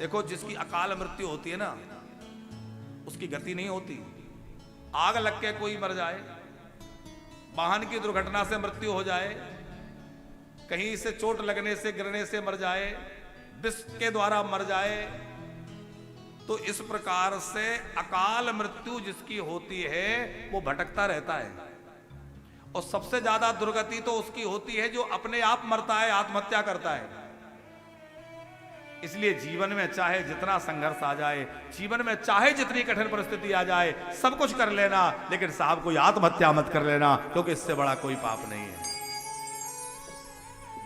देखो, जिसकी अकाल मृत्यु होती है ना, उसकी गति नहीं होती। आग लग के कोई मर जाए, वाहन की दुर्घटना से मृत्यु हो जाए, कहीं से चोट लगने से गिरने से मर जाए, विष के द्वारा मर जाए, तो इस प्रकार से अकाल मृत्यु जिसकी होती है वो भटकता रहता है। और सबसे ज्यादा दुर्गति तो उसकी होती है जो अपने आप मरता है, आत्महत्या करता है। इसलिए जीवन में चाहे जितना संघर्ष आ जाए, जीवन में चाहे जितनी कठिन परिस्थिति आ जाए, सब कुछ कर लेना, लेकिन साहब कोई आत्महत्या मत कर लेना, क्योंकि इससे बड़ा कोई पाप नहीं है।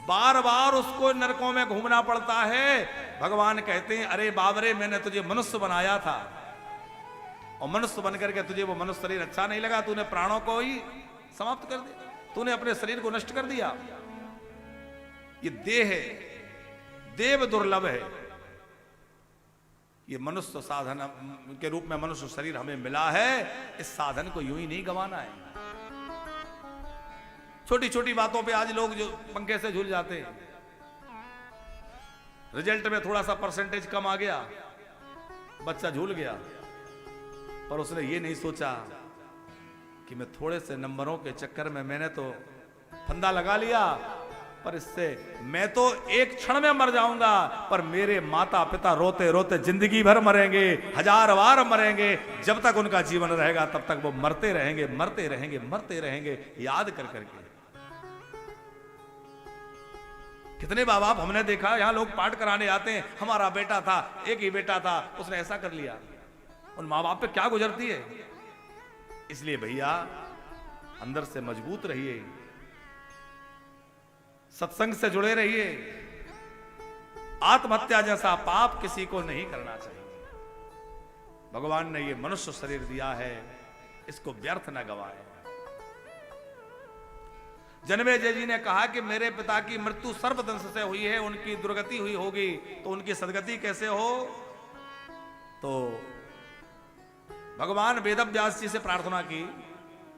बार बार उसको नरकों में घूमना पड़ता है। भगवान कहते हैं, अरे बाबरे, मैंने तुझे मनुष्य बनाया था, और मनुष्य बनकर के तुझे वो मनुष्य शरीर अच्छा नहीं लगा, तूने प्राणों को ही समाप्त कर दिया, तूने अपने शरीर को नष्ट कर दिया। ये देह है, देव दुर्लभ है। ये मनुष्य साधन के रूप में मनुष्य शरीर हमें मिला है, इस साधन को यूं ही नहीं गंवाना है। छोटी छोटी बातों पे आज लोग जो पंखे से झूल जाते हैं, रिजल्ट में थोड़ा सा परसेंटेज कम आ गया, बच्चा झूल गया, पर उसने ये नहीं सोचा कि मैं थोड़े से नंबरों के चक्कर में मैंने तो फंदा लगा लिया, पर इससे मैं तो एक क्षण में मर जाऊंगा, पर मेरे माता पिता रोते रोते जिंदगी भर मरेंगे, 1000 बार मरेंगे। जब तक उनका जीवन रहेगा तब तक वो मरते रहेंगे, मरते रहेंगे, मरते रहेंगे, याद कर करके। कितने माँ बाप हमने देखा, यहां लोग पाठ कराने आते हैं, हमारा बेटा था, एक ही बेटा था, उसने ऐसा कर लिया। उन माँ बाप पे क्या गुजरती है। इसलिए भैया अंदर से मजबूत रहिए, सत्संग से जुड़े रहिए। आत्महत्या जैसा पाप किसी को नहीं करना चाहिए। भगवान ने ये मनुष्य शरीर दिया है, इसको व्यर्थ न गवाए। जन्मेजय जी ने कहा कि मेरे पिता की मृत्यु सर्पदंश से हुई है, उनकी दुर्गति हुई होगी, तो उनकी सदगति कैसे हो। तो भगवान वेदव्यास जी से प्रार्थना की।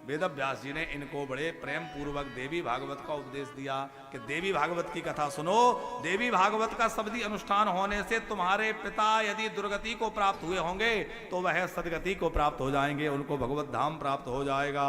वेदव्यास जी ने इनको बड़े प्रेम पूर्वक देवी भागवत का उपदेश दिया कि देवी भागवत की कथा सुनो। देवी भागवत का शब्दी अनुष्ठान होने से तुम्हारे पिता यदि दुर्गति को प्राप्त हुए होंगे तो वह सदगति को प्राप्त हो जाएंगे, उनको भगवत धाम प्राप्त हो जाएगा।